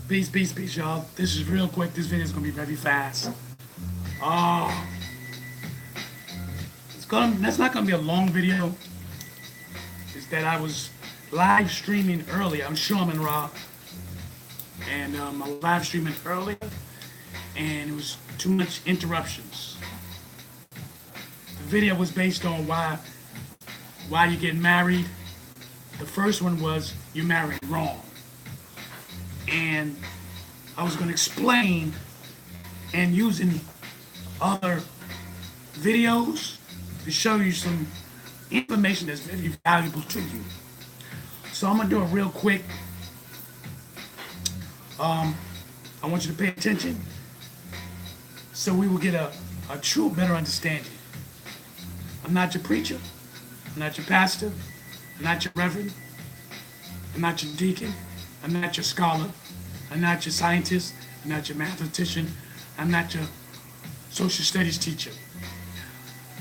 Peace, y'all. This is real quick. This video is gonna be very fast. Oh, that's not gonna be a long video. It's that I was live streaming earlier. I'm Shu Amun Ra, and I was live streaming earlier, and it was too much interruptions. The video was based on why you get married. The first one was you married wrong. And I was going to explain and using other videos to show you some information that's very valuable to you. So I'm going to do it real quick. I want you to pay attention so we will get a true, better understanding. I'm not your preacher. I'm not your pastor. I'm not your reverend. I'm not your deacon. I'm not your scholar. I'm not your scientist. I'm not your mathematician. I'm not your social studies teacher.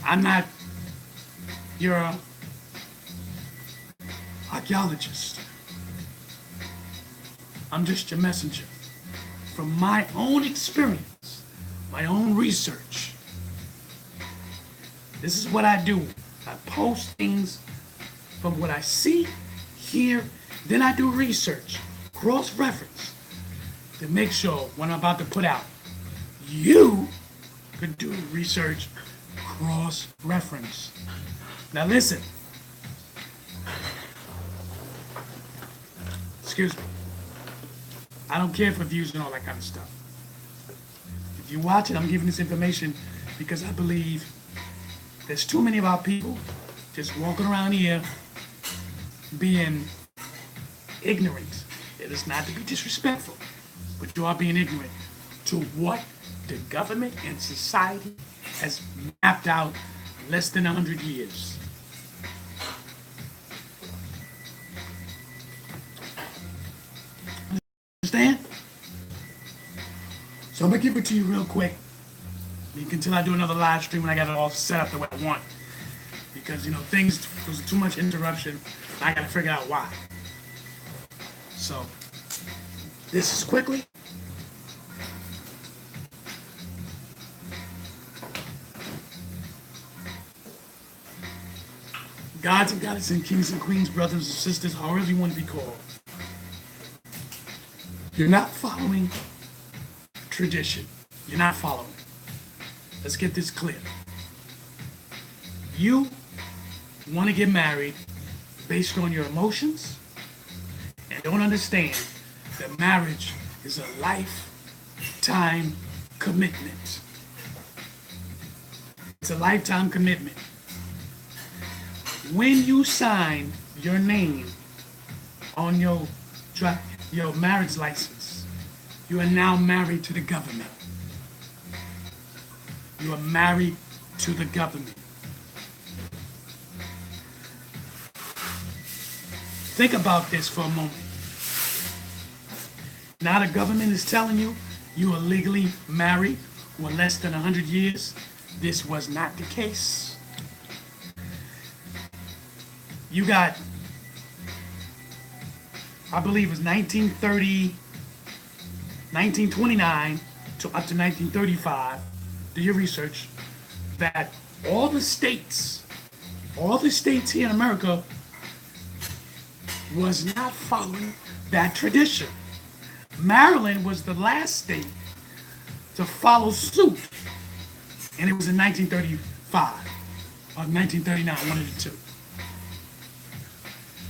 I'm not your archaeologist. I'm just your messenger. From my own experience, my own research. This is what I do. I post things from what I see, hear, then I do research, cross-reference, to make sure what I'm about to put out, you could do research, cross-reference. Now listen. Excuse me. I don't care for views and all that kind of stuff. If you watch it, I'm giving this information because I believe there's too many of our people just walking around here being ignorant. It is not to be disrespectful, but you are being ignorant to what the government and society has mapped out in less than 100 years. Understand? So I'm gonna give it to you real quick. Until I do another live stream when I got it all set up the way I want. Because, things, there's too much interruption. I gotta figure out why. So, this is quickly. Gods and goddesses and kings and queens, brothers and sisters, however you want to be called. You're not following tradition. You're not following. Let's get this clear. You want to get married based on your emotions and don't understand that marriage is a lifetime commitment. It's a lifetime commitment. When you sign your name on your marriage license, you are now married to the government. You are married to the government. Think about this for a moment. Now the government is telling you you are legally married for less than 100 years. This was not the case. You got, I believe it was 1929 to up to 1935. Do your research, that all the states here in America was not following that tradition. Maryland was the last state to follow suit, and it was in 1935 or 1939, one of the two,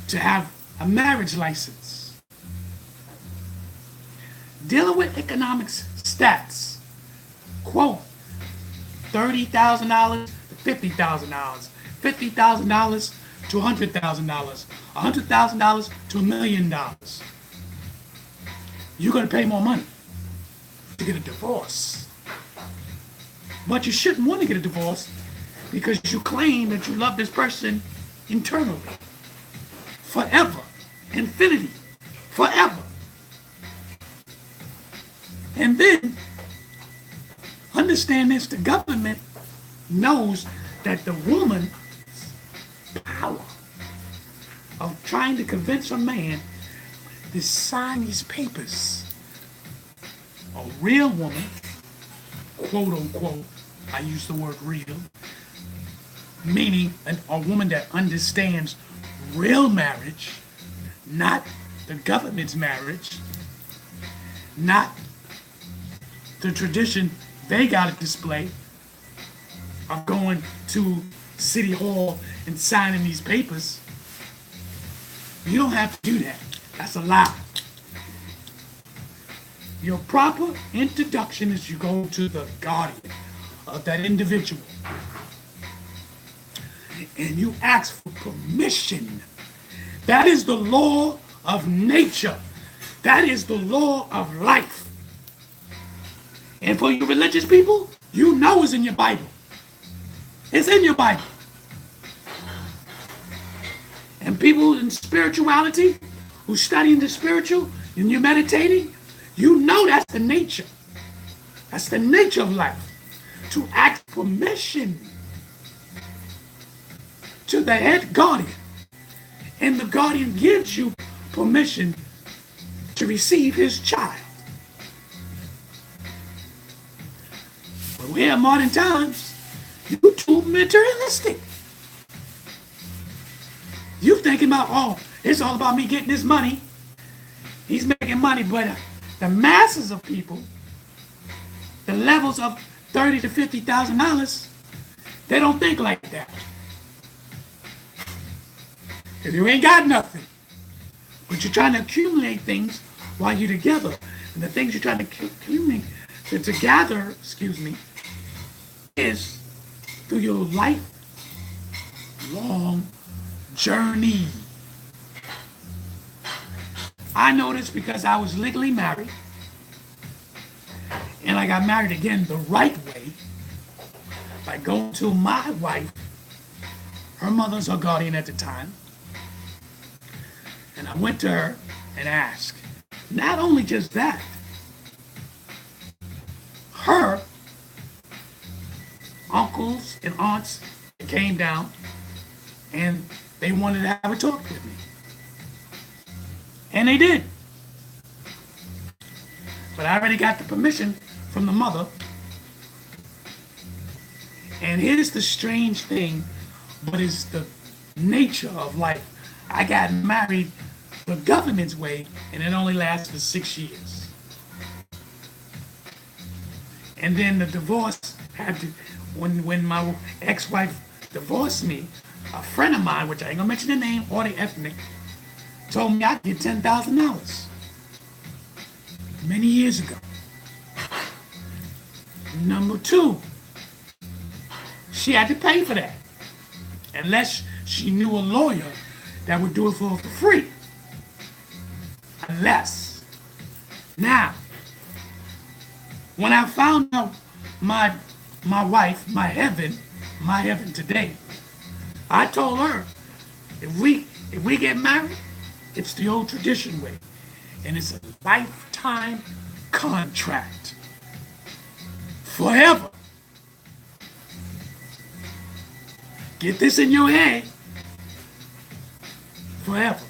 to have a marriage license. Dealing with economics stats, quote, $30,000 to $50,000, $50,000 to $100,000, $100,000 to $1 million. You're going to pay more money to get a divorce. But you shouldn't want to get a divorce because you claim that you love this person internally. Forever. Infinity. Forever. And then, understand this, the government knows that the woman's power of trying to convince a man to sign these papers A real woman, quote unquote, I use the word real, meaning a woman that understands real marriage, not the government's marriage, not the tradition they got to display of going to City Hall and signing these papers. You don't have to do that. That's a lie. Your proper introduction is you go to the guardian of that individual and you ask for permission. That is the law of nature. That is the law of life. And for you religious people, you know it's in your Bible. It's in your Bible. And people in spirituality who studying the spiritual and you're meditating, you know that's the nature. That's the nature of life. To ask permission to the head guardian. And the guardian gives you permission to receive his child. But we're in modern times, you're too materialistic. You thinking about, oh, it's all about me getting this money. He's making money, but the masses of people, the levels of $30,000 to $50,000, they don't think like that. Because you ain't got nothing. But you're trying to accumulate things while you're together. And the things you're trying to accumulate to gather, is through your lifelong journey. I know this because I was legally married. And I got married again the right way by going to my wife. Her mother's her guardian at the time. And I went to her and asked. Not only just that, her uncles and aunts came down and they wanted to have a talk with me. And they did. But I already got the permission from the mother. And here's the strange thing, but it's the nature of life. I got married the government's way, and it only lasted 6 years. And then the divorce had to, when my ex-wife divorced me, a friend of mine, which I ain't gonna mention the name or the ethnic, told me I'd get $10,000 many years ago. Number two, she had to pay for that, unless she knew a lawyer that would do it for free. Unless. Now, when I found out my wife, my heaven today, I told her, if we get married, it's the old tradition way. And it's a lifetime contract. Forever. Get this in your head. Forever.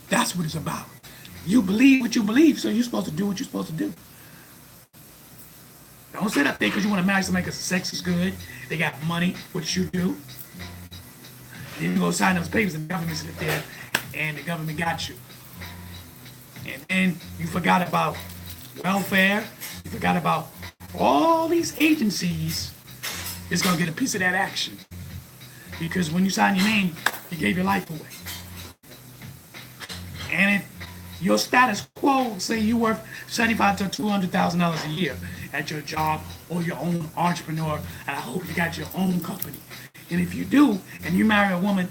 That's what it's about. You believe what you believe, so you're supposed to do what you're supposed to do. Don't sit up there because you want to marry somebody because the sex is good, they got money, what you do. Then you go sign those papers and the government sit there and the government got you. And then you forgot about welfare, you forgot about all these agencies is going to get a piece of that action. Because when you sign your name, you gave your life away. And if your status quo, say you're worth $75,000 to $200,000 a year at your job or your own entrepreneur, and I hope you got your own company. And if you do, and you marry a woman,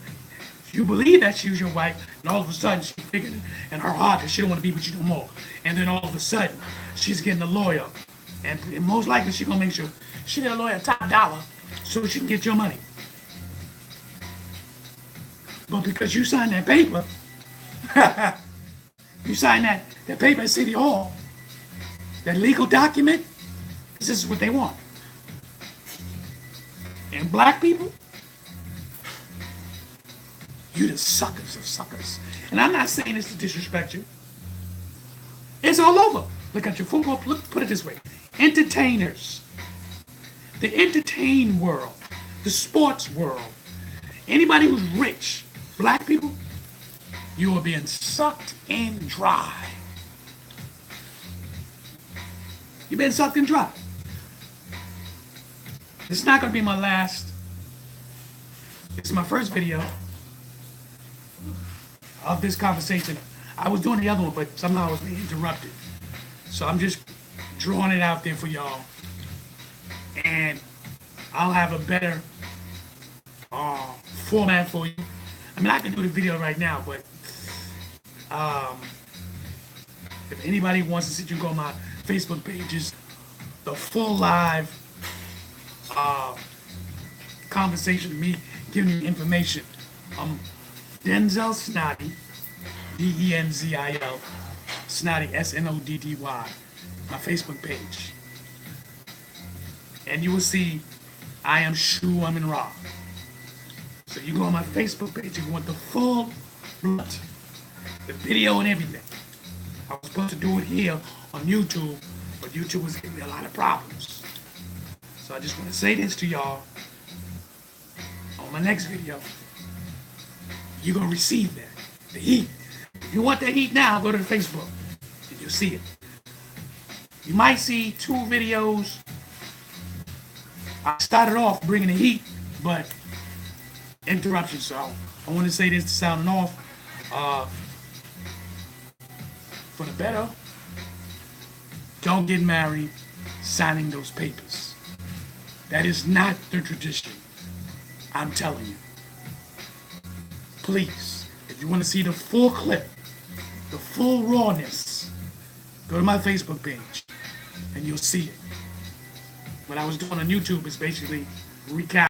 you believe that she was your wife, and all of a sudden she figured in her heart that she don't want to be with you no more. And then all of a sudden, she's getting a lawyer. And most likely she's going to make sure she get a lawyer top dollar so she can get your money. But because you signed that paper, you signed that paper at City Hall, that legal document, this is what they want. And black people, you the suckers of suckers. And I'm not saying this to disrespect you. It's all over. Look at your football. Look, put it this way: entertainers, the entertain world, the sports world, anybody who's rich, black people, you are being sucked in dry. You've been sucked in dry. It's not going to be my last. It's my first video of this conversation. I was doing the other one, but somehow I was being interrupted. So I'm just drawing it out there for y'all. And I'll have a better format for you. I mean, I can do the video right now, but if anybody wants to see, you can go on my Facebook pages, the full live conversation with me giving you information. Denzel Snoddy, Denzil, Snoddy, Snoddy, my Facebook page. And you will see I Am Shu Amun Ra. So you go on my Facebook page, you want the full blunt, the video and everything. I was supposed to do it here on YouTube, but YouTube was giving me a lot of problems. So I just want to say this to y'all. On my next video, you're going to receive that, the heat. If you want that heat now, go to the Facebook and you'll see it. You might see 2 videos. I started off bringing the heat, but interruption. So I want to say this to sounding off. For the better, don't get married signing those papers. That is not the tradition. I'm telling you. Please, if you want to see the full clip, the full rawness, go to my Facebook page and you'll see it. What I was doing on YouTube is basically recap